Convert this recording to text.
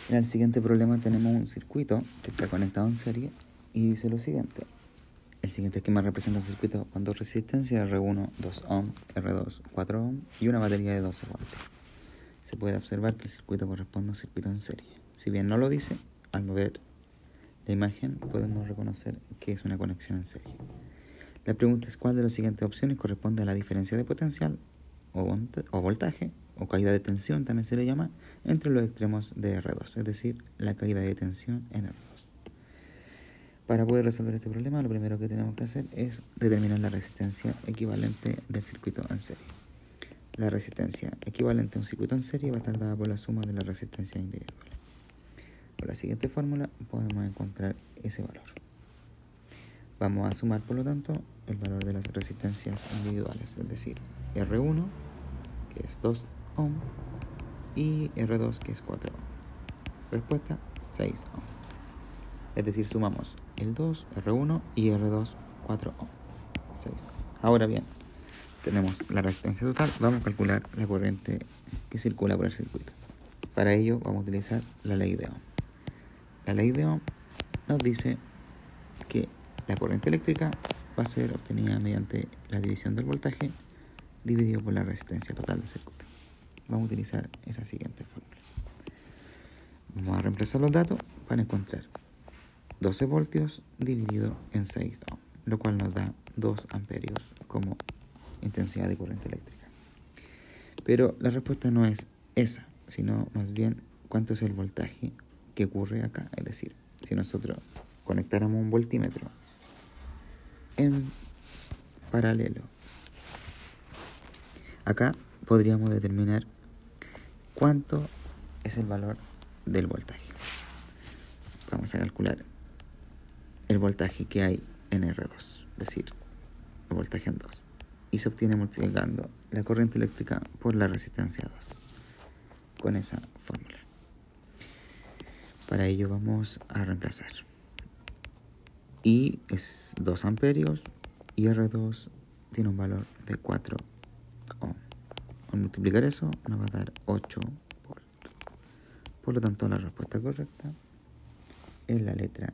En el siguiente problema tenemos un circuito que está conectado en serie y dice lo siguiente. El siguiente esquema representa un circuito con dos resistencias, R1 2 ohm, R2 4 ohm y una batería de 12 voltios. Se puede observar que el circuito corresponde a un circuito en serie. Si bien no lo dice, al ver la imagen podemos reconocer que es una conexión en serie. La pregunta es cuál de las siguientes opciones corresponde a la diferencia de potencial o voltaje o caída de tensión, también se le llama, entre los extremos de R2, es decir, la caída de tensión en R2. Para poder resolver este problema, lo primero que tenemos que hacer es determinar la resistencia equivalente del circuito en serie. La resistencia equivalente a un circuito en serie va a estar dada por la suma de las resistencias individuales. Con la siguiente fórmula podemos encontrar ese valor. Vamos a sumar, por lo tanto, el valor de las resistencias individuales, es decir, R1, que es 2 ohm, y R2, que es 4 ohm. Respuesta, 6 ohm. Es decir, sumamos el 2, R1 y R2, 4 ohm. 6. Ahora bien, tenemos la resistencia total. Vamos a calcular la corriente que circula por el circuito. Para ello vamos a utilizar la ley de Ohm. La ley de Ohm nos dice que la corriente eléctrica va a ser obtenida mediante la división del voltaje dividido por la resistencia total del circuito. Vamos a utilizar esa siguiente fórmula. Vamos a reemplazar los datos para encontrar 12 voltios dividido en 6 ohm, lo cual nos da 2 amperios como intensidad de corriente eléctrica. Pero la respuesta no es esa, sino más bien cuánto es el voltaje que ocurre acá. Es decir, si nosotros conectáramos un voltímetro en paralelo, acá podríamos determinar cuánto es el valor del voltaje. Vamos a calcular el voltaje que hay en R2, es decir, el voltaje en 2, y se obtiene multiplicando la corriente eléctrica por la resistencia 2 con esa fórmula. Para ello vamos a reemplazar. I es 2 amperios y R2 tiene un valor de 4 ohm. Al multiplicar eso nos va a dar 8 voltios. Por lo tanto, la respuesta correcta es la letra